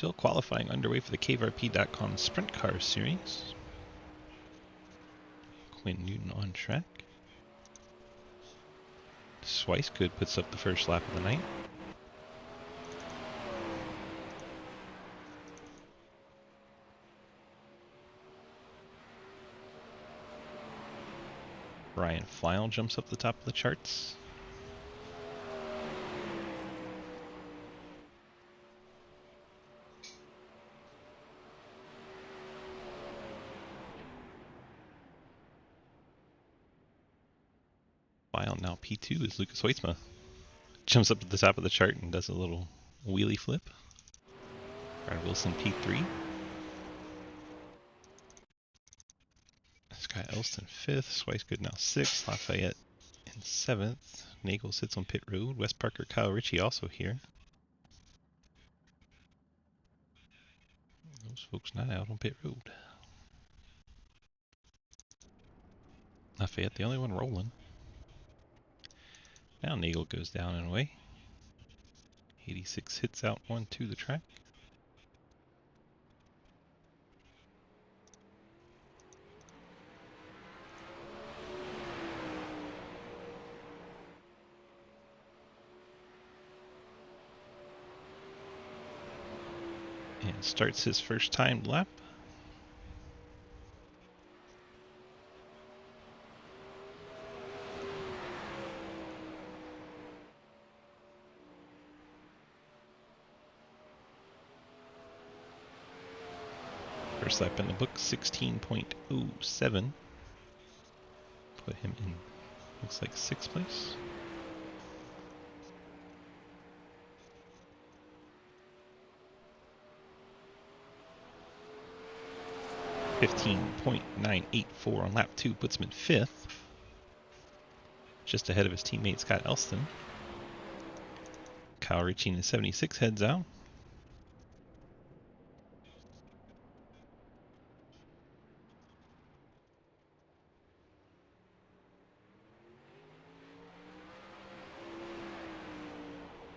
Knoxville, qualifying underway for the CaveRP.com Sprint Car Series. Quinn Newton on track. Swicegood puts up the first lap of the night. Ryan Fleil jumps up the top of the charts. Fleil now P2 is Lucas Hoytsma. Jumps up to the top of the chart and does a little wheelie flip. Brad Wilson P3. Scott Elston 5th. Swicegood now 6th. Lafayette in 7th. Nagel sits on pit road. Wes Parker, Kyle Ritchie also here. Those folks not out on pit road. Lafayette the only one rolling. Now Nagel goes down and away. 86 hits out one to the track. And starts his first timed lap. First lap in the book, 16.07. Put him in, looks like 6th place. .984 on lap 2 puts him in 5th. Just ahead of his teammate Scott Elston. Kyle Ritchie in the 76 heads out.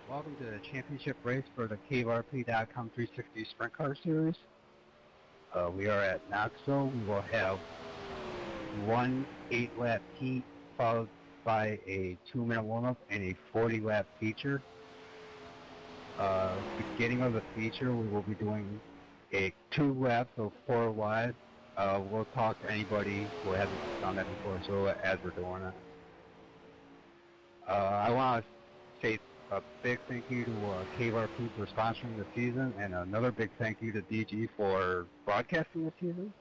Welcome to the championship race for the CaveRP.com 360 Sprint Car Series. We are at Knoxville. We will have one 8-lap heat followed by a 2-minute warm-up and a 40-lap feature. Beginning of the feature, we will be doing a 2 laps of 4 wide. We'll talk to anybody who hasn't done that before, so as we're doing it. I want to say a big thank you to CaveRP for sponsoring the season, and another big thank you to DG for broadcasting the season.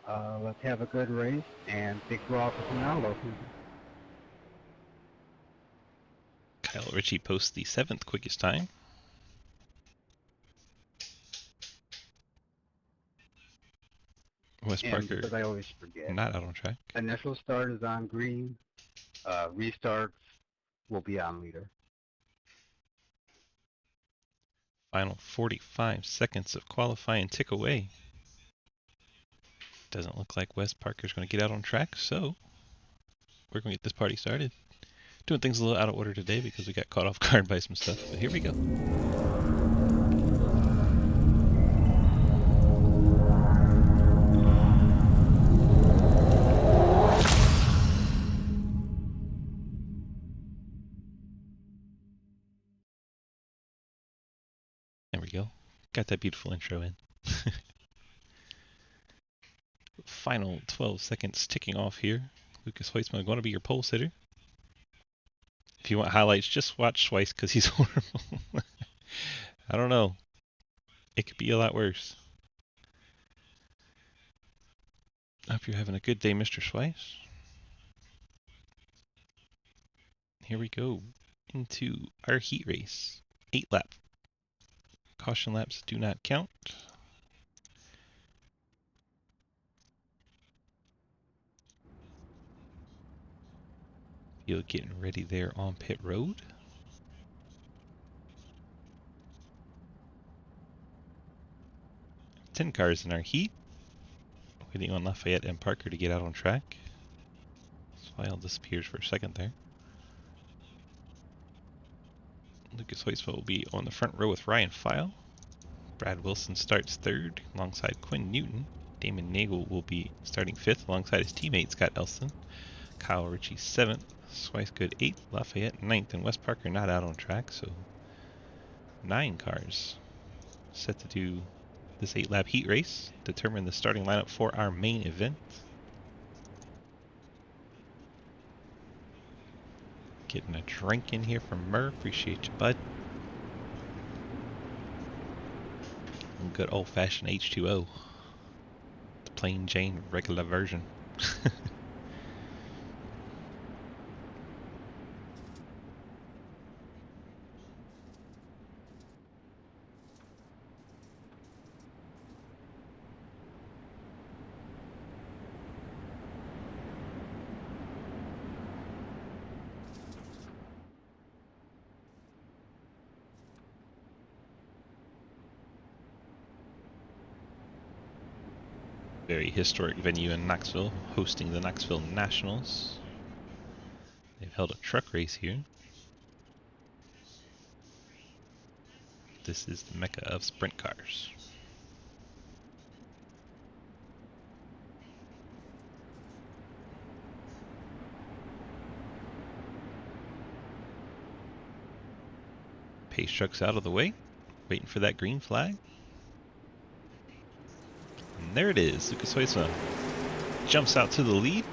Let's have a good race, and thank you all for coming out. Kyle Ritchie posts the 7th quickest time. Wes Parker, because I always forget, not out on track. Initial start is on green. Restarts will be on leader. Final 45 seconds of qualifying tick away. Doesn't look like Wes Parker's going to get out on track, so we're going to get this party started. Doing things a little out of order today because we got caught off guard by some stuff, but here we go. There we go. Got that beautiful intro in. Final 12 seconds ticking off here. Lucas Hoytsma going to be your pole sitter. If you want highlights, just watch Schweiss because he's horrible. I don't know. It could be a lot worse. I hope you're having a good day, Mr. Schweiss. Here we go into our heat race. 8 lap. Caution laps do not count. Field getting ready there on pit road. Ten cars in our heat. Waiting on Lafayette and Parker to get out on track. Fleil disappears for a second there. Lucas Hoytsma will be on the front row with Ryan Fleil. Brad Wilson starts third alongside Quinn Newton. Damon Nagel will be starting fifth alongside his teammate Scott Elston. Kyle Ritchie seventh. Swicegood eighth. Lafayette ninth. And Wes Parker not out on track, so 9 cars set to do this 8-lap heat race. Determine the starting lineup for our main event. Getting a drink in here from Murr. Appreciate you, bud. Good old-fashioned H2O. The plain Jane regular version. Very historic venue in Knoxville, hosting the Knoxville Nationals. They've held a truck race here. This is the mecca of sprint cars. Pace truck's out of the way, waiting for that green flag. And there it is. Lucas Huisma jumps out to the lead.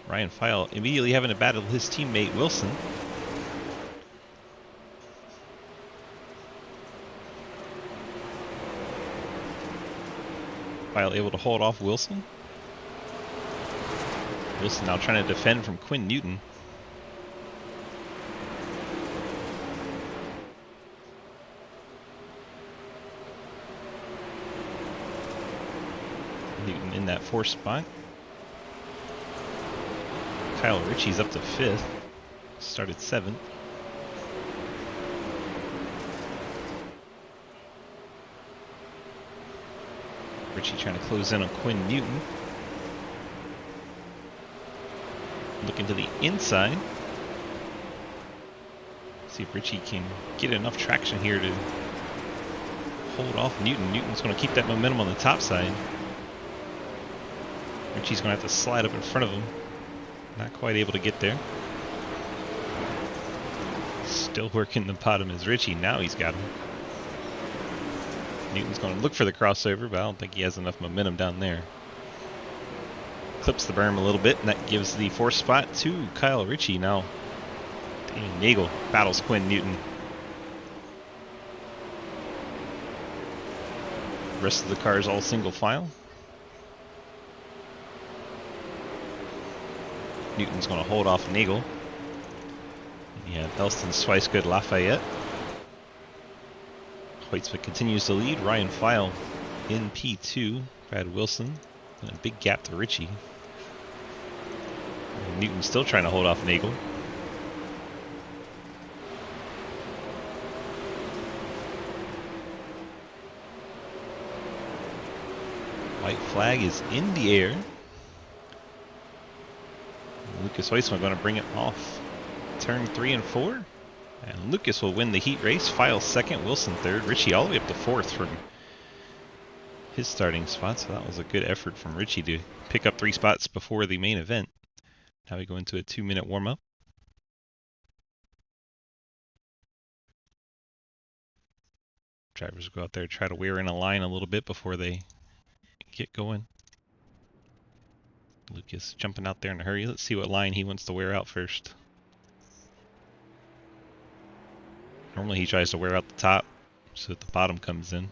Ryan File immediately having to battle his teammate Wilson. File able to hold off Wilson. Wilson now trying to defend from Quinn Newton. Newton in that 4th spot. Kyle Ritchie's up to 5th. Started 7th. Ritchie trying to close in on Quinn Newton. Looking to the inside. See if Ritchie can get enough traction here to hold off Newton. Newton's going to keep that momentum on the top side. Ritchie's going to have to slide up in front of him. Not quite able to get there. Still working the bottom is Ritchie. Now he's got him. Newton's going to look for the crossover, but I don't think he has enough momentum down there. Clips the berm a little bit, and that gives the 4th spot to Kyle Ritchie. Now, Damon Nagel battles Quinn Newton. The rest of the car is all single file. Newton's going to hold off Nagel. You have Elston, Swicegood, Lafayette. Hoytsvik continues to lead. Ryan File in P2. Brad Wilson. And a big gap to Ritchie. And Newton's still trying to hold off Nagel. White flag is in the air. Lucas Huisma going to bring it off turn 3 and 4. And Lucas will win the heat race. File 2nd, Wilson 3rd. Ritchie all the way up to 4th from his starting spot. So that was a good effort from Ritchie to pick up 3 spots before the main event. Now we go into a 2-minute warm-up. Drivers go out there, try to wear in a line a little bit before they get going. Lucas jumping out there in a hurry. Let's see what line he wants to wear out first. Normally he tries to wear out the top so that the bottom comes in.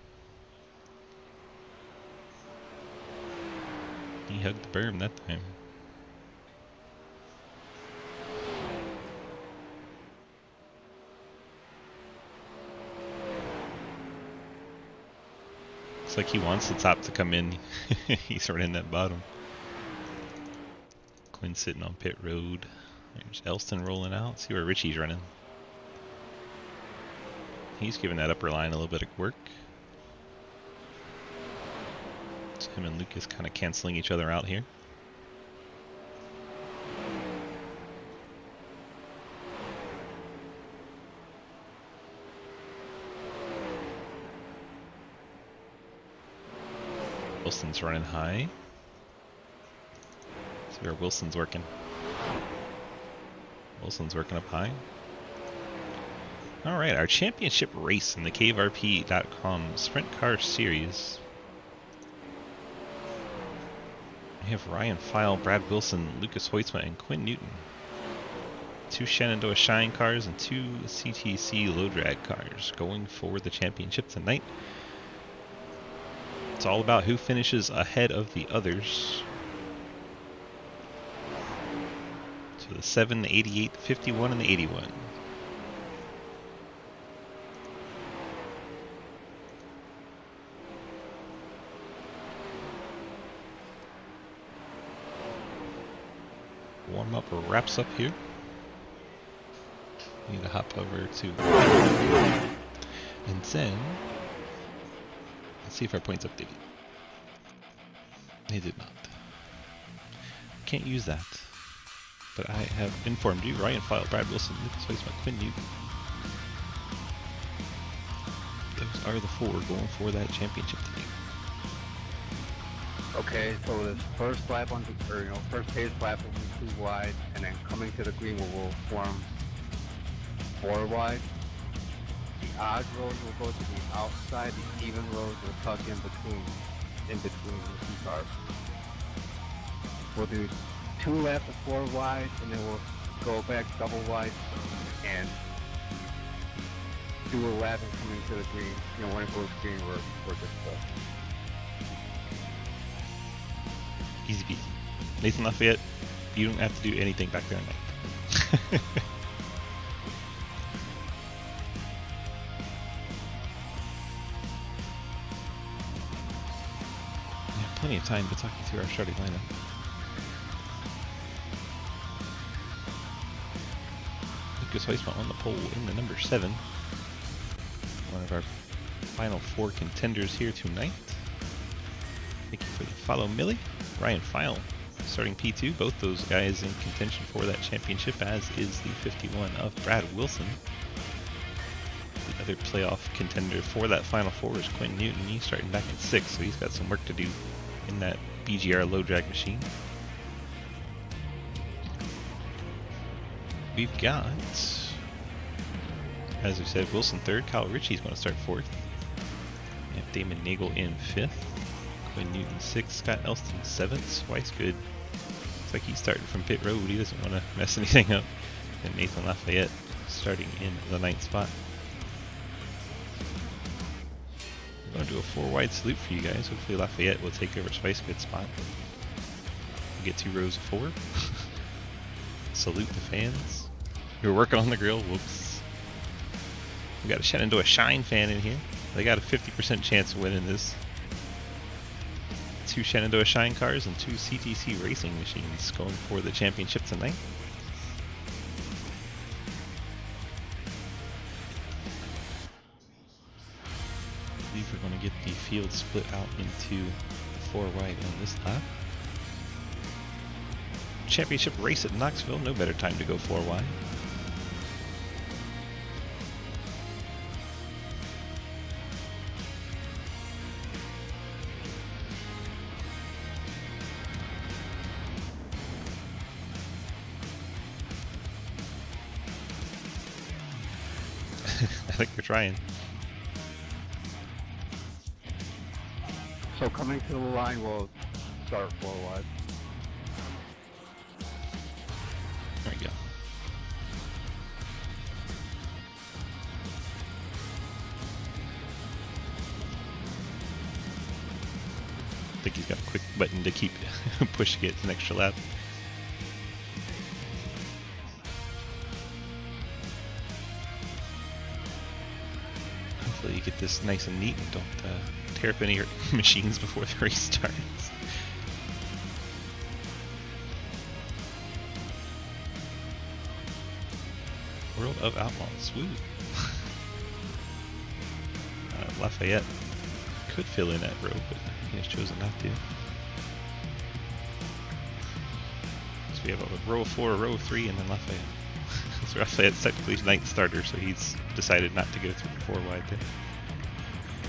He hugged the berm that time. Looks like he wants the top to come in. He's right in that bottom. Quinn sitting on pit road. There's Elston rolling out. Let's see where Ritchie's running. He's giving that upper line a little bit of work. So him and Lucas kind of canceling each other out here. Wilson's running high. See where Wilson's working. Wilson's working up high. Alright, our championship race in the KVRP.com Sprint Car Series. We have Ryan File, Brad Wilson, Lucas Hoytsma, and Quinn Newton. 2 Shenandoah Shine cars and 2 CTC low drag cars going for the championship tonight. It's all about who finishes ahead of the others. So the 7, the 88, the 51, and the 81. Warm up wraps up here. Need to hop over to and then let's see if our points updated. They did not. Can't use that. But I have informed you. Ryan File, Brad Wilson, Lucas Hoytsma, Quinn Newton. Those are the 4 going for that championship today. Okay, so this first lap on the, or first phase lap will be 2 wide, and then coming to the green will form 4 wide. The odd road will go to the outside, the even road will tuck in between the 2 cars. We'll do 2 laps of 4 wide, and then we'll go back double wide, and do a lap and coming to the green. When it goes green, we're good stuff. Easy peasy. Nathan Lafayette, you don't have to do anything back there at night. Plenty of time to talk you through our starting lineup. Lucas Hoytsma on the pole in the number 7. One of our final 4 contenders here tonight. Thank you for the follow, Millie. Ryan File starting P2. Both those guys in contention for that championship, as is the 51 of Brad Wilson. The other playoff contender for that final 4 is Quinn Newton. He's starting back in 6, so he's got some work to do in that BGR low drag machine. We've got, as we said, Wilson 3rd, Kyle Ritchie's going to start 4th. We have Damon Nagel in 5th, Quinn Newton 6th, Scott Elston 7th, Weiss good. Looks like he's starting from pit road, he doesn't want to mess anything up. And Nathan Lafayette starting in the 9th spot. I'm going to do a 4 wide salute for you guys. Hopefully Lafayette will take over Spice Good's spot. We'll get 2 rows of 4. Salute the fans. We were working on the grill. Whoops. We got a Shenandoah Shine fan in here. They got a 50% chance of winning this. 2 Shenandoah Shine cars and 2 CTC racing machines going for the championship tonight. I believe we're going to get the field split out into the 4 wide on this lap. Championship race at Knoxville, no better time to go 4 wide. I think we're trying. So coming to the line, we'll start 4 wide. There we go. I think he's got a quick button to keep pushing it an extra lap. Hopefully you get this nice and neat and don't tear up any of your machines before the race starts. World of Outlaws, woo! Lafayette could fill in that row, but he has chosen not to. So we have a row of 4, a row of 3, and then Lafayette. So Lafayette's technically his 9th starter, so he's decided not to go through 4 wide there.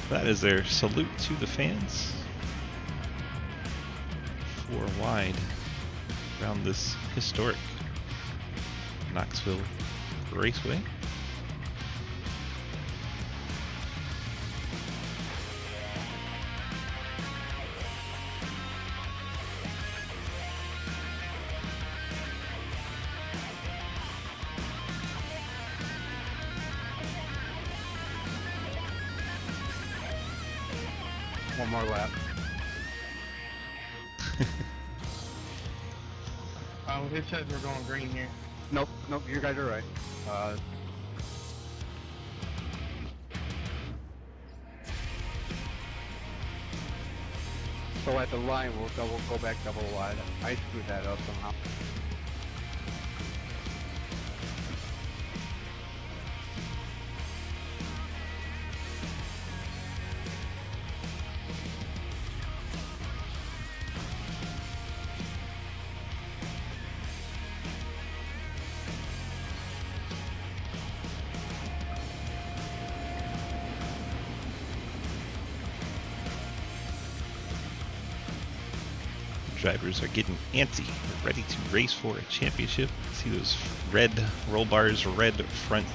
That is their salute to the fans. 4 wide around this historic Knoxville Raceway. One more lap. It says we're going green here. Nope, you guys are right. So at the line, we'll go back double wide. I screwed that up somehow. Drivers are getting antsy, ready to race for a championship. See those red roll bars, red front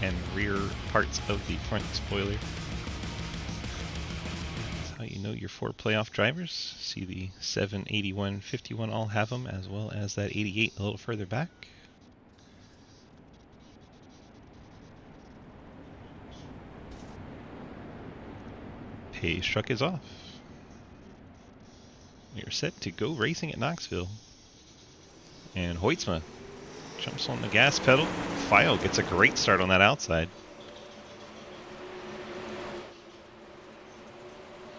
and rear parts of the front spoiler. That's how you know your 4 playoff drivers. See the 7, 81, 51 all have them, as well as that 88 a little further back. Pace truck is off. You're set to go racing at Knoxville. And Hoytsma jumps on the gas pedal. File gets a great start on that outside.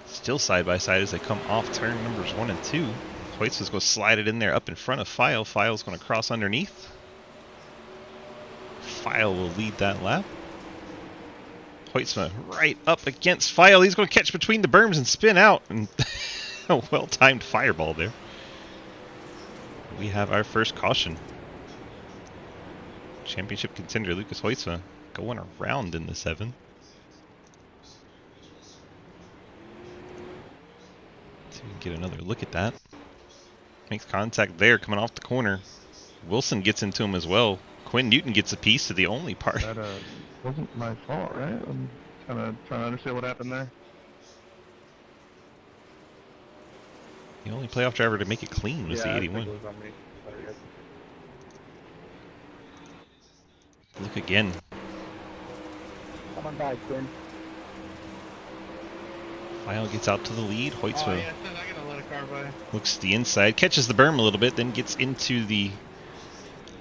Still side by side as they come off turn numbers 1 and 2. Hoytsma's going to slide it in there up in front of File. File's going to cross underneath. File will lead that lap. Hoytsma right up against File. He's going to catch between the berms and spin out. And a well-timed fireball there. We have our first caution. Championship contender Lucas Hoytsma going around in the 7. So we can get another look at that. Makes contact there coming off the corner. Wilson gets into him as well. Quinn Newton gets a piece to the only part. That wasn't my fault, right? I'm kind of trying to understand what happened there. The only playoff driver to make it clean was the 81. I think it was on me. Look again. Come on by, Quinn. File gets out to the lead. Hoytsma Oh, yeah, it says I gotta let a car by. looks to the inside, catches the berm a little bit, then gets into the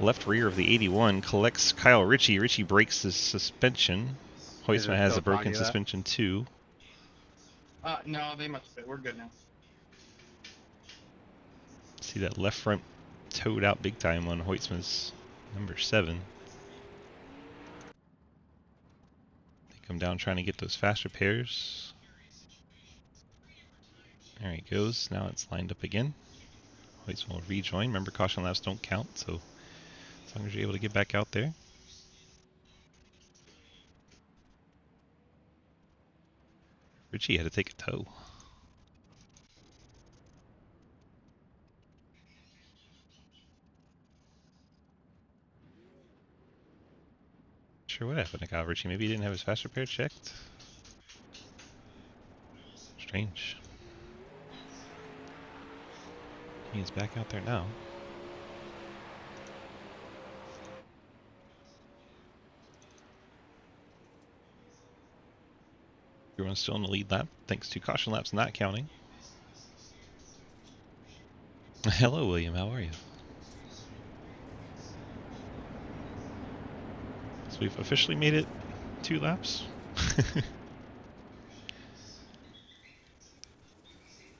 left rear of the 81, collects Kyle Ritchie. Ritchie breaks the suspension. Hoytsma has a broken suspension too. No, they must have. We're good now. See that left front towed out big time on Hoytsma's number 7. They come down trying to get those fast repairs. There he goes. Now it's lined up again. Hoytsma will rejoin. Remember, caution laps don't count, so as long as you're able to get back out there. Ritchie had to take a tow. Sure what happened to Kyle Ritchie. Maybe he didn't have his fast repair checked. Strange. He is back out there now. Everyone's still in the lead lap, thanks to caution laps not counting. Hello, William. How are you? So we've officially made it 2 laps.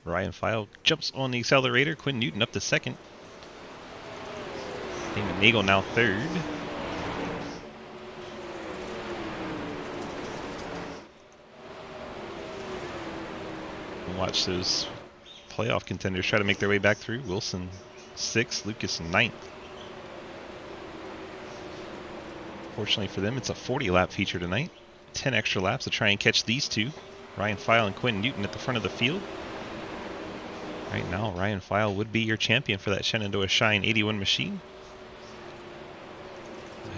Ryan File jumps on the accelerator. Quinn Newton up to 2nd. Damon Nagel now 3rd. Watch those playoff contenders try to make their way back through. Wilson 6th, Lucas 9th. Fortunately for them, it's a 40-lap feature tonight. 10 extra laps to try and catch these two. Ryan File and Quinn Newton at the front of the field. Right now, Ryan File would be your champion for that Shenandoah Shine 81 machine.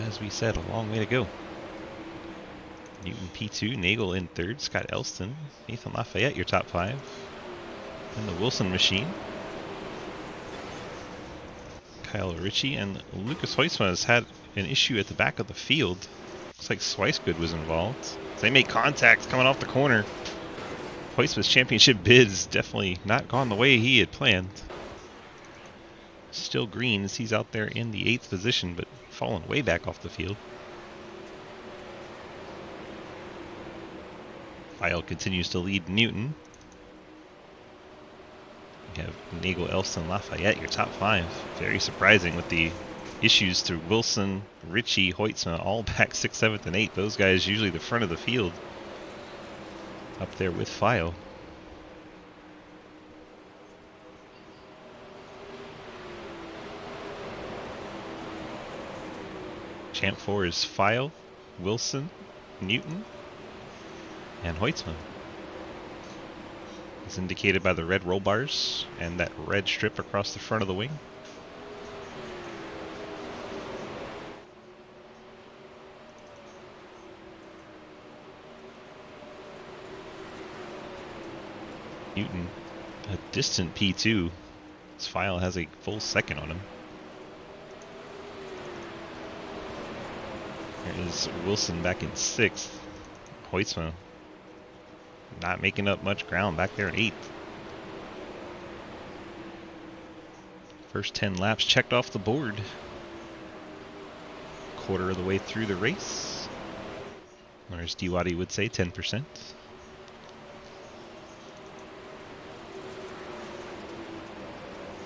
As we said, a long way to go. Newton P2, Nagel in third, Scott Elston, Nathan Lafayette, your top 5. And the Wilson machine. Kyle Ritchie and Lucas Huisma has had an issue at the back of the field. Looks like Swicegood was involved. They make contact coming off the corner. Huisma's championship bid has definitely not gone the way he had planned. Still green as he's out there in the 8th position, but fallen way back off the field. File continues to lead Newton. You have Nagel, Elston, Lafayette, your top 5. Very surprising with the issues through Wilson, Ritchie, Hoytsma, all back 6th, 7th, and 8th. Those guys usually the front of the field up there with File. Champ 4 is File, Wilson, Newton, and Hoytsma. As indicated by the red roll bars and that red strip across the front of the wing. Newton, a distant P2. This File has a full second on him. There is Wilson back in 6th. Hoytsma not making up much ground back there in 8th. First 10 laps checked off the board. Quarter of the way through the race. Or as D-Waddy would say, 10%.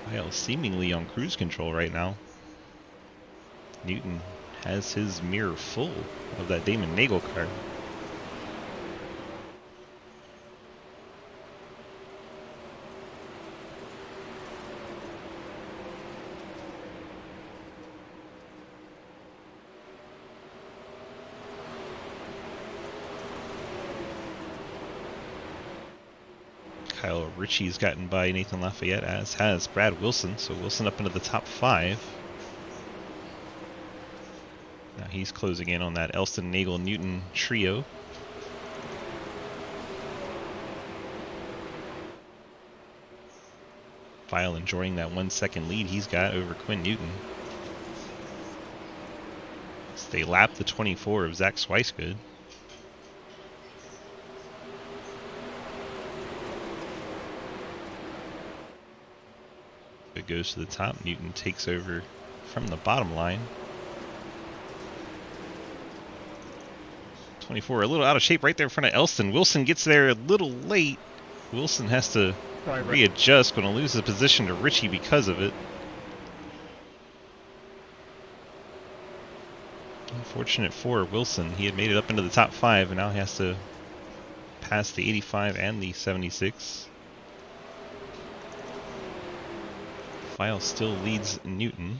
File seemingly on cruise control right now. Newton has his mirror full of that Damon Nagel car. Kyle Ritchie's gotten by Nathan Lafayette, as has Brad Wilson. So Wilson up into the top 5. Now he's closing in on that Elston, Nagel, Newton trio. File enjoying that 1 second lead he's got over Quinn Newton. So they lap the 24 of Zach Swicegood. It goes to the top. Newton takes over from the bottom line. 24 a little out of shape right there in front of Elston. Wilson gets there a little late. Wilson has to readjust. Going to lose his position to Ritchie because of it. Unfortunate for Wilson. He had made it up into the top 5 and now he has to pass the 85 and the 76. File still leads Newton.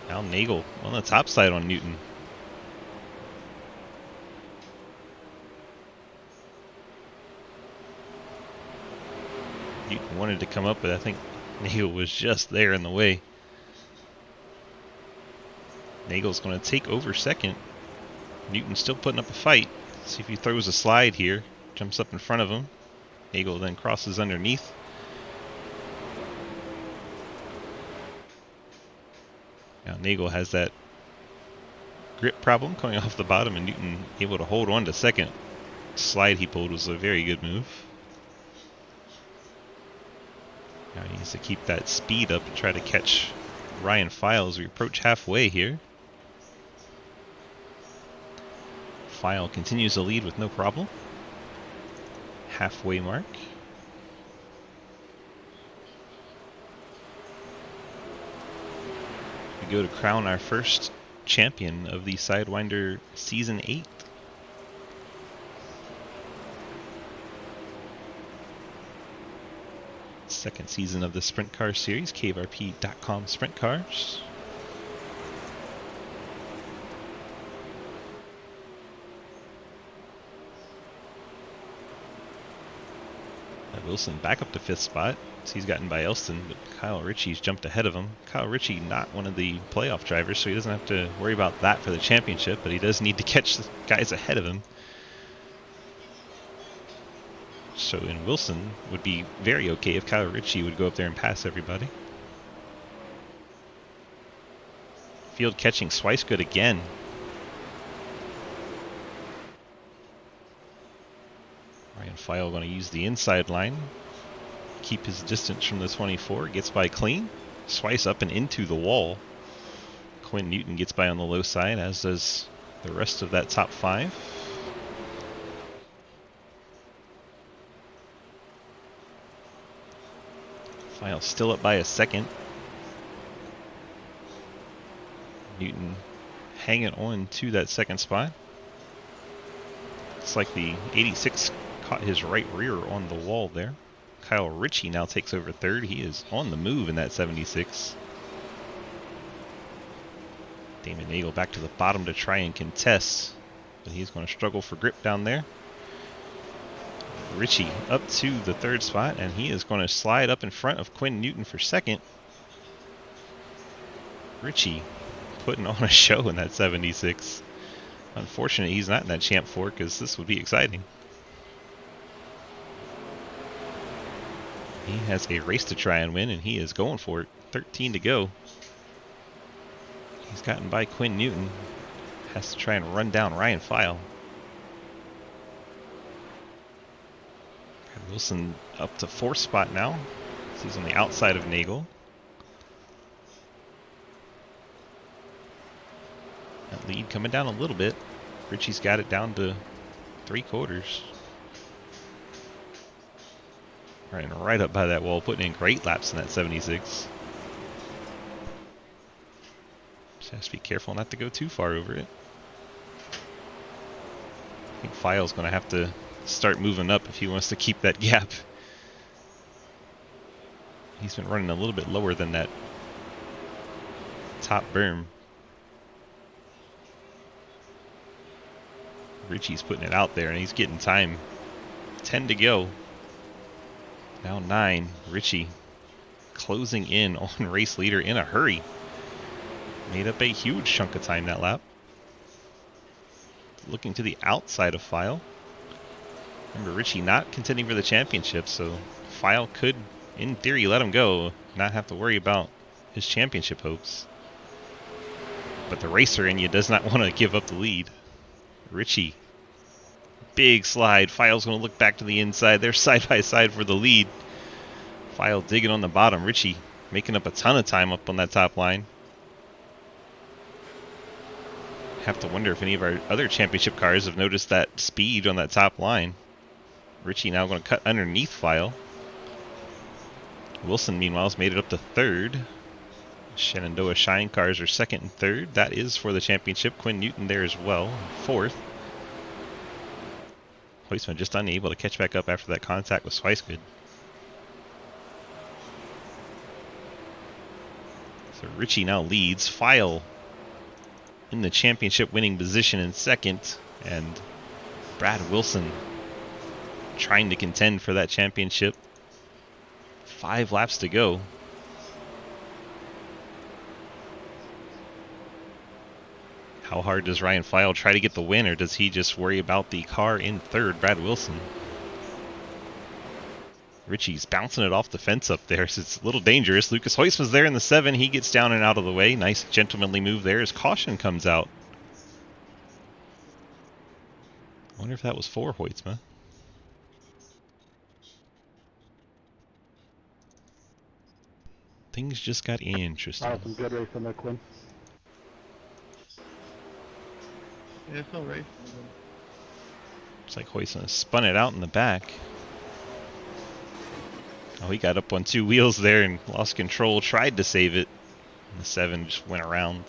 Now Nagel on the top side on Newton. Newton wanted to come up, but I think Nagel was just there in the way. Nagel's going to take over second. Newton's still putting up a fight. See if he throws a slide here. Jumps up in front of him. Nagel then crosses underneath. Now Nagel has that grip problem coming off the bottom, and Newton able to hold on to second. Slide he pulled was a very good move. Now he needs to keep that speed up and try to catch Ryan File as we approach halfway here. File continues to lead with no problem. Halfway mark. We go to crown our first champion of the Sidewinder Season 8. Second season of the Sprint Car Series, KVRP.com Sprint Cars. Brad Wilson back up to 5th spot. So he's gotten by Elston, but Kyle Ritchie's jumped ahead of him. Kyle Ritchie not one of the playoff drivers, so he doesn't have to worry about that for the championship, but he does need to catch the guys ahead of him. So, and Wilson would be very okay if Kyle Ritchie would go up there and pass everybody. Field catching Swicegood again. Ryan File going to use the inside line. Keep his distance from the 24. Gets by clean. Swice up and into the wall. Quinn Newton gets by on the low side, as does the rest of that top 5. File still up by a second. Newton hanging on to that second spot. Looks like the 86 caught his right rear on the wall there. Kyle Ritchie now takes over 3rd. He is on the move in that 76. Damon Nagel back to the bottom to try and contest, but he's going to struggle for grip down there. Ritchie up to the 3rd spot, and he is going to slide up in front of Quinn Newton for 2nd. Ritchie putting on a show in that 76. Unfortunately, he's not in that Champ 4 because this would be exciting. He has a race to try and win, and he is going for it. 13 to go. He's gotten by Quinn Newton. Has to try and run down Ryan File. Brad Wilson up to 4th spot now. He's on the outside of Nagel. That lead coming down a little bit. Ritchie's got it down to 3/4. Right up by that wall, putting in great laps in that 76. Just has to be careful not to go too far over it. I think File's going to have to start moving up if he wants to keep that gap. He's been running a little bit lower than that top berm. Ritchie's putting it out there, and he's getting time. 10 to go. Now 9. Ritchie closing in on race leader in a hurry. Made up a huge chunk of time that lap. Looking to the outside of File. Remember, Ritchie not contending for the championship, so File could, in theory, let him go. Not have to worry about his championship hopes. But the racer in you does not want to give up the lead. Ritchie, big slide. File's going to look back to the inside. They're side by side for the lead. File digging on the bottom. Ritchie making up a ton of time up on that top line. Have to wonder if any of our other championship cars have noticed that speed on that top line. Ritchie now going to cut underneath File. Wilson, meanwhile, has made it up to 3rd. Shenandoah Shine cars are 2nd and 3rd. That is for the championship. Quinn Newton there as well, 4th. Hoistman just unable to catch back up after that contact with Swicegood. So Ritchie now leads. File in the championship winning position in 2nd. And Brad Wilson trying to contend for that championship. 5 laps to go. How hard does Ryan File try to get the win, or does he just worry about the car in 3rd, Brad Wilson? Ritchie's bouncing it off the fence up there, so it's a little dangerous. Lucas Hoistman's there in the 7. He gets down and out of the way. Nice gentlemanly move there as caution comes out. I wonder if that was for Hoistman. Things just got interesting. Some good race on there, Quinn. Yeah, it's no race. Looks like Hoistman spun it out in the back. Oh, he got up on 2 wheels there and lost control. Tried to save it. And the 7 just went around.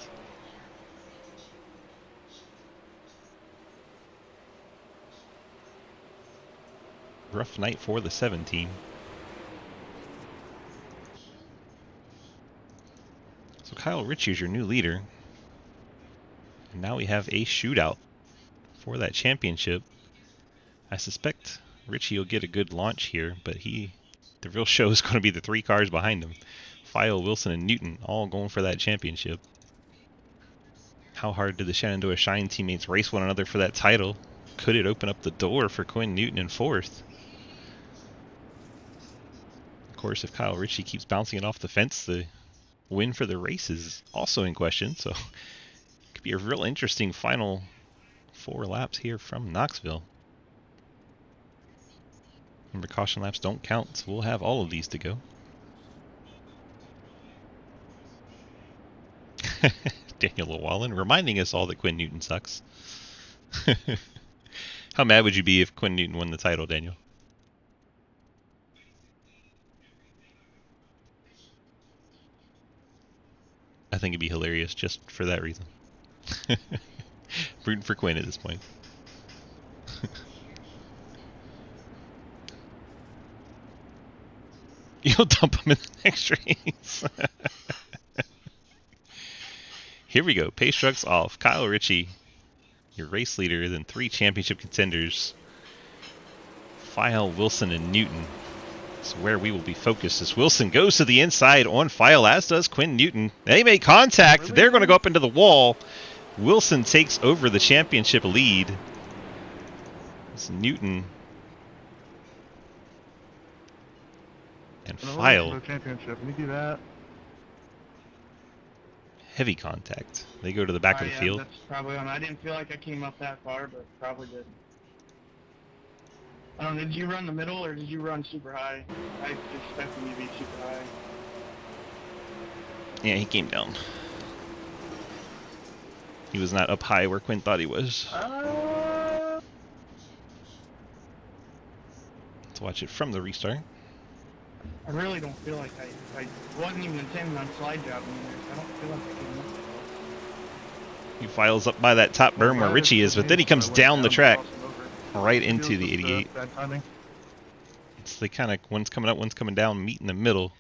Rough night for the 7 team. So Kyle Ritchie is your new leader. And now we have a shootout for that championship. I suspect Richie will get a good launch here, but the real show is going to be the 3 cars behind him. File, Wilson, and Newton all going for that championship. How hard did the Shenandoah Shine teammates race one another for that title? Could it open up the door for Quinn Newton in 4th? Of course, if Kyle Ritchie keeps bouncing it off the fence, the win for the race is also in question. So it could be a real interesting final 4 laps here from Knoxville. Remember, caution laps don't count, so we'll have all of these to go. Daniel Llewellyn reminding us all that Quinn Newton sucks. How mad would you be if Quinn Newton won the title, Daniel? I think it'd be hilarious just for that reason. Rooting for Quinn at this point. You'll dump him in the next race. Here we go. Pace trucks off. Kyle Ritchie, your race leader, then 3 championship contenders. File, Wilson, and Newton. This is where we will be focused as Wilson goes to the inside on File, as does Quinn Newton. They make contact. Really? They're going to go up into the wall. Wilson takes over the championship lead. It's Newton and File. Championship. Let me do that. Heavy contact. They go to the back of the field. That's probably on. I didn't feel like I came up that far, but probably did. I don't know, did you run the middle or did you run super high? I expected you to be super high. Yeah, he came down. He was not up high where Quinn thought he was. Let's watch it from the restart. I really don't feel like I wasn't even intending on slide jobbing either. I don't feel like I came up that far. He files up by that top berm where Richie is, but then he comes down the track right into the 88. It's the kind of one's coming up, one's coming down, meet in the middle.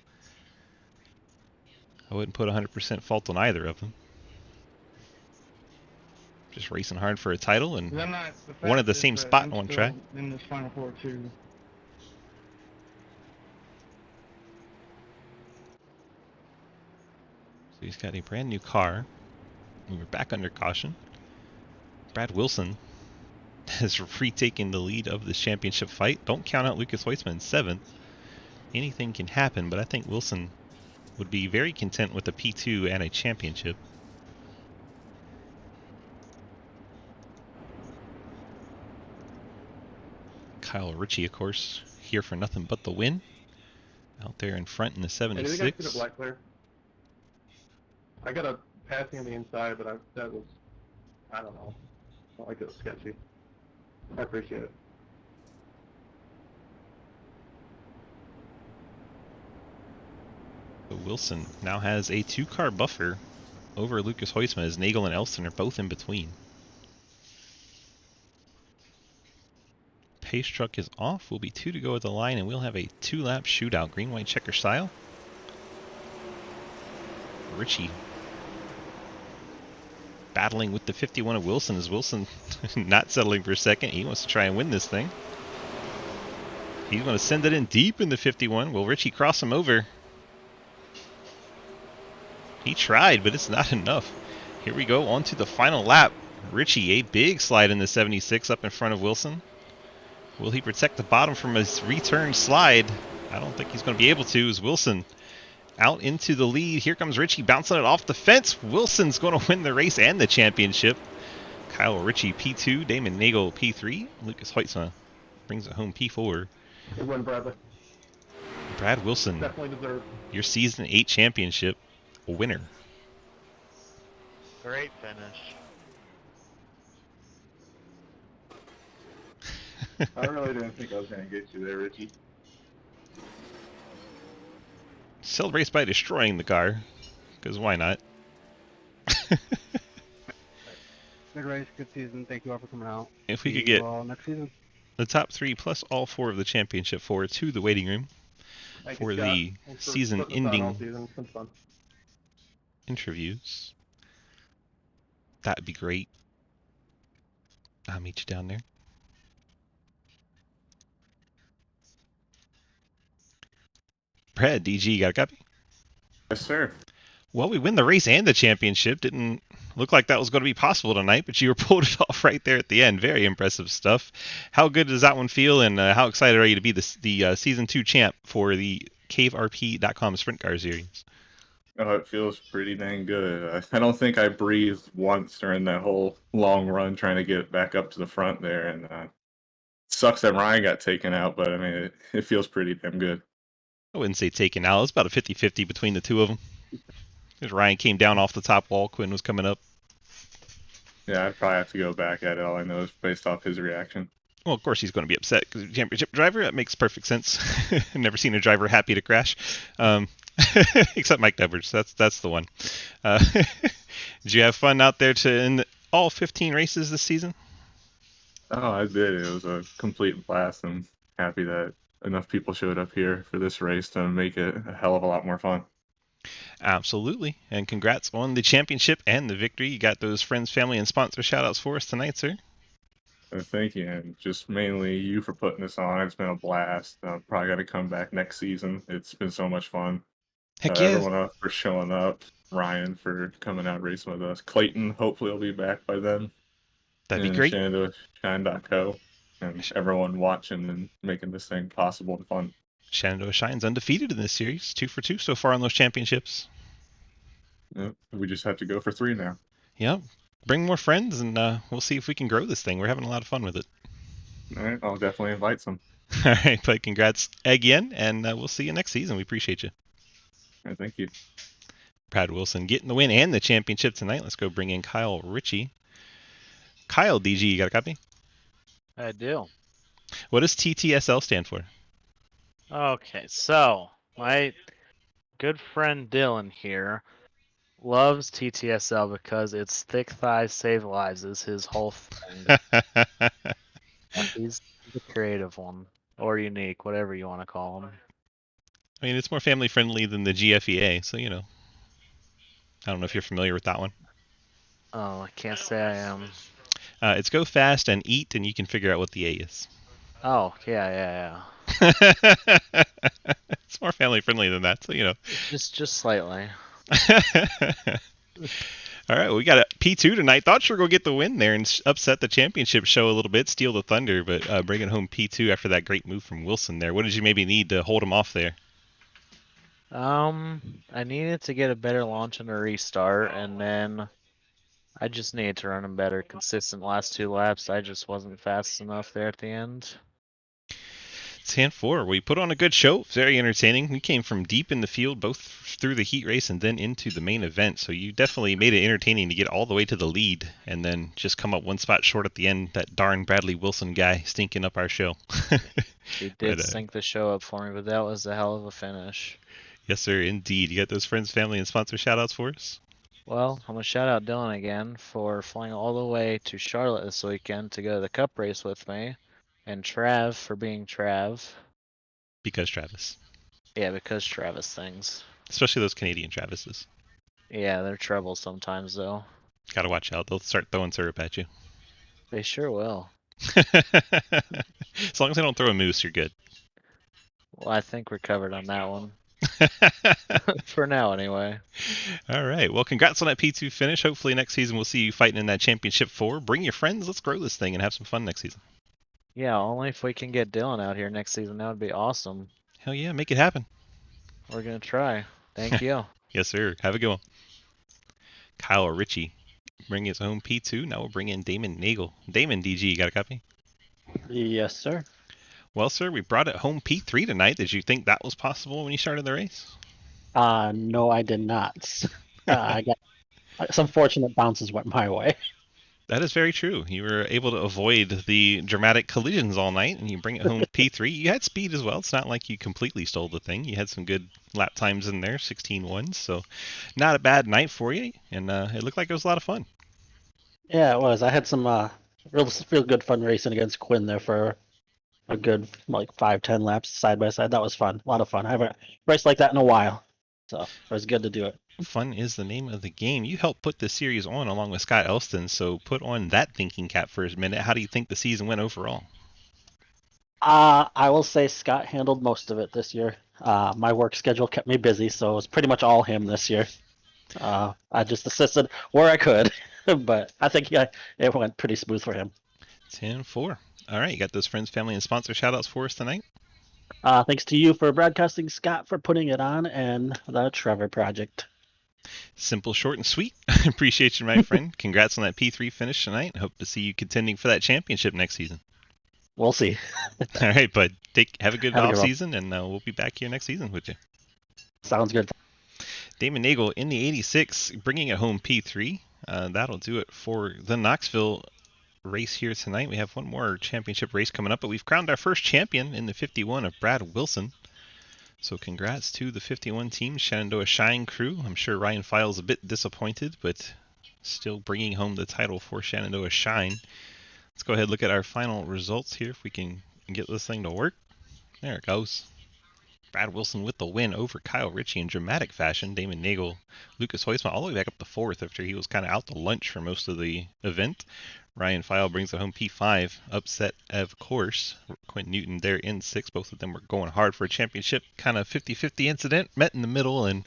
I wouldn't put 100% fault on either of them. Just racing hard for a title and one at the same spot on one track. In this final 4 too. So he's got a brand new car. We're back under caution. Brad Wilson has retaken the lead of this championship fight. Don't count out Lucas Hoisman in 7th. Anything can happen, but I think Wilson would be very content with a P2 and a championship. Kyle Ritchie, of course, here for nothing but the win. Out there in front in the 76. Hey, did you guys see the black clear? I got a passing on the inside, but that was, I don't know. I like it was sketchy. I appreciate it. So Wilson now has a 2-car buffer over Lucas Hoisman as Nagel and Elston are both in between. Pace truck is off. Will be 2 to go at the line, and we'll have a 2-lap shootout, green-white checker style. Ritchie battling with the 51 of Wilson, as Wilson not settling for second. He wants to try and win this thing. He's going to send it in deep in the 51. Will Ritchie cross him over? He tried, but it's not enough. Here we go on to the final lap. Ritchie, a big slide in the 76 up in front of Wilson. Will he protect the bottom from his return slide? I don't think he's going to be able to, as Wilson out into the lead. Here comes Ritchie bouncing it off the fence. Wilson's going to win the race and the championship. Kyle Ritchie P2, Damon Nagel P3. Lucas Hoitzma brings it home P4. Good win, Bradley. Brad Wilson, definitely deserved. Your season 8 championship winner. Great finish. I really didn't think I was going to get you there, Richie. Celebrates by destroying the car, because why not? Good race, good season. Thank you all for coming out. If we See could get you all next season. the top 3 plus all 4 of the championship 4 to the waiting room for the season-ending interviews, that'd be great. I'll meet you down there. Brad, DG, you got a copy? Yes, sir. Well, we win the race and the championship. Didn't look like that was going to be possible tonight, but you were pulled it off right there at the end. Very impressive stuff. How good does that one feel, and how excited are you to be the Season 2 champ for the CaveRP.com Sprint Car Series? Oh, it feels pretty dang good. I don't think I breathed once during that whole long run trying to get back up to the front there, and sucks that Ryan got taken out, but I mean, it feels pretty damn good. I wouldn't say taken out. It was about a 50-50 between the two of them. As Ryan came down off the top wall, Quinn was coming up. Yeah, I'd probably have to go back at it. All I know is based off his reaction. Well, of course he's going to be upset because he's a championship driver. That makes perfect sense. Never seen a driver happy to crash, except Mike Edwards. That's the one. Did you have fun out there in all 15 races this season? Oh, I did. It was a complete blast. I'm happy that enough people showed up here for this race to make it a hell of a lot more fun. Absolutely. And congrats on the championship and the victory. You got those friends, family, and sponsor shout-outs for us tonight, sir. Thank you, and just mainly you for putting this on. It's been a blast. Probably got to come back next season. It's been so much fun. Heck yeah. Everyone else for showing up. Ryan for coming out racing with us. Clayton, hopefully, will be back by then. That'd be great. Shenandoah Shine.co. And everyone watching and making this thing possible and fun. Shenandoah Shine's undefeated in this series. 2 for 2 so far on those championships. Yep, we just have to go for 3 now. Yep. Bring more friends, and we'll see if we can grow this thing. We're having a lot of fun with it. All right, I'll definitely invite some. All right, but congrats again, and we'll see you next season. We appreciate you. All right, thank you. Brad Wilson getting the win and the championship tonight. Let's go bring in Kyle Ritchie. Kyle, DG, you got a copy? I do. What does TTSL stand for? Okay, so my good friend Dylan here loves TTSL because it's thick thighs save lives is his whole thing. He's the creative one, or unique, whatever you want to call him. I mean, it's more family friendly than the GFEA, so you know. I don't know if you're familiar with that one. Oh, I can't say I am. It's go fast and eat, and you can figure out what the A is. Oh, yeah. It's more family friendly than that, so you know. Just slightly. All right, well, we got a P2 tonight. Thought you were going to get the win there and upset the championship show a little bit, steal the thunder, but bringing home P2 after that great move from Wilson there. What did you maybe need to hold him off there? I needed to get a better launch and a restart, and then I just needed to run him better. Consistent last 2 laps. I just wasn't fast enough there at the end. Stand 4. We put on a good show. Very entertaining. We came from deep in the field, both through the heat race and then into the main event. So you definitely made it entertaining to get all the way to the lead and then just come up one spot short at the end. That darn Bradley Wilson guy stinking up our show. He did stink the show up for me, but that was a hell of a finish. Yes, sir. Indeed. You got those friends, family, and sponsor shout-outs for us? Well, I'm going to shout out Dylan again for flying all the way to Charlotte this weekend to go to the Cup race with me. And Trav for being Trav. Because Travis. Yeah, because Travis things. Especially those Canadian Travises. Yeah, they're trouble sometimes, though. Gotta watch out. They'll start throwing syrup at you. They sure will. As long as they don't throw a moose, you're good. Well, I think we're covered on that one. For now, anyway. All right. Well, congrats on that P2 finish. Hopefully next season we'll see you fighting in that championship 4. Bring your friends. Let's grow this thing and have some fun next season. Yeah, only if we can get Dylan out here next season. That would be awesome. Hell yeah, make it happen. We're going to try. Thank you. Yes, sir. Have a good one. Kyle Ritchie bring his own P2. Now we'll bring in Damon Nagel. Damon, DG, you got a copy? Yes, sir. Well, sir, we brought it home P3 tonight. Did you think that was possible when you started the race? No, I did not. I got some fortunate bounces went my way. That is very true. You were able to avoid the dramatic collisions all night, and you bring it home P3. You had speed as well. It's not like you completely stole the thing. You had some good lap times in there, 16.1, so not a bad night for you, and it looked like it was a lot of fun. Yeah, it was. I had some real good fun racing against Quinn there for a good 5-10 laps side by side. That was fun. A lot of fun. I haven't raced like that in a while, so it was good to do it. Fun is the name of the game. You helped put this series on along with Scott Elston, so put on that thinking cap for a minute. How do you think the season went overall? I will say Scott handled most of it this year. My work schedule kept me busy, so it was pretty much all him this year. I just assisted where I could, but I think it went pretty smooth for him. 10-4. All right, you got those friends, family, and sponsor shout-outs for us tonight? Thanks to you for broadcasting, Scott for putting it on, and the Trevor Project. Simple, short, and sweet. Appreciate you, my friend. Congrats on that P3 finish tonight. Hope to see you contending for that championship next season. We'll see. All right, bud. Have a good Have a off good one. season, and we'll be back here next season with you. Sounds good. Damon Nagel in the 86, bringing it home P3. That'll do it for the Knoxville race here tonight. We have one more championship race coming up, but we've crowned our first champion in the 51 of Brad Wilson. So congrats to the 51 team, Shenandoah Shine crew. I'm sure Ryan File's a bit disappointed, but still bringing home the title for Shenandoah Shine. Let's go ahead and look at our final results here if we can get this thing to work. There it goes. Brad Wilson with the win over Kyle Ritchie in dramatic fashion. Damon Nagel, Lucas Hoisman all the way back up to 4th after he was kind of out to lunch for most of the event. Ryan File brings it home P5. Upset, of course. Quentin Newton there in 6th. Both of them were going hard for a championship. Kind of 50-50 incident. Met in the middle and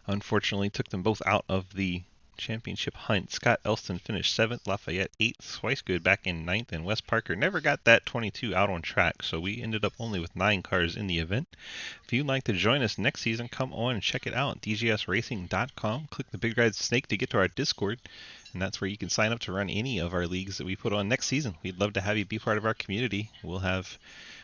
unfortunately took them both out of the championship hunt. Scott Elston finished 7th, Lafayette 8th, Swicegood back in 9th, and Wes Parker never got that 22 out on track, so we ended up only with 9 cars in the event. If you'd like to join us next season, come on and check it out, dgsracing.com. Click the big red snake to get to our Discord, and that's where you can sign up to run any of our leagues that we put on next season. We'd love to have you be part of our community. We'll have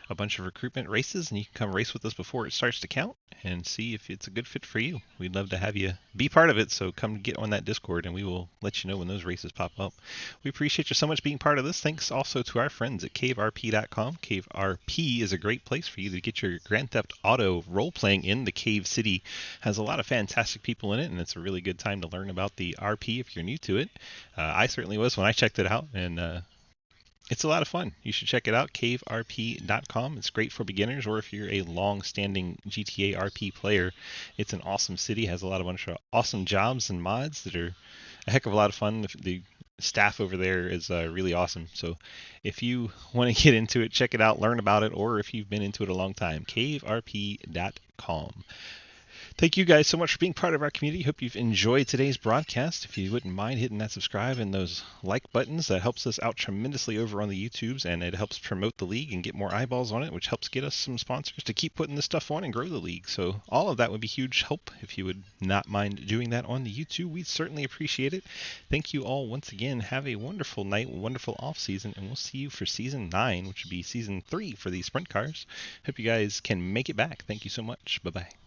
a bunch of recruitment races, and you can come race with us before it starts to count and see if it's a good fit for you. We'd love to have you be part of it, so come get on that Discord and we will let you know when those races pop up. We appreciate you so much being part of this. Thanks also to our friends at caverp.com. Cave RP is a great place for you to get your Grand Theft Auto role-playing in. The Cave City has a lot of fantastic people in it, and it's a really good time to learn about the RP if you're new to it. I certainly was when I checked it out, and it's a lot of fun. You should check it out, caverp.com. It's great for beginners, or if you're a long-standing GTA RP player, it's an awesome city. It has a bunch of awesome jobs and mods that are a heck of a lot of fun. The staff over there is really awesome. So if you want to get into it, check it out, learn about it, or if you've been into it a long time, caverp.com. Thank you guys so much for being part of our community. Hope you've enjoyed today's broadcast. If you wouldn't mind hitting that subscribe and those like buttons, that helps us out tremendously over on the YouTubes, and it helps promote the league and get more eyeballs on it, which helps get us some sponsors to keep putting this stuff on and grow the league. So all of that would be huge help. If you would not mind doing that on the YouTube, we'd certainly appreciate it. Thank you all once again. Have a wonderful night, wonderful off season, and we'll see you for season 9, which would be season 3 for these sprint cars. Hope you guys can make it back. Thank you so much. Bye-bye.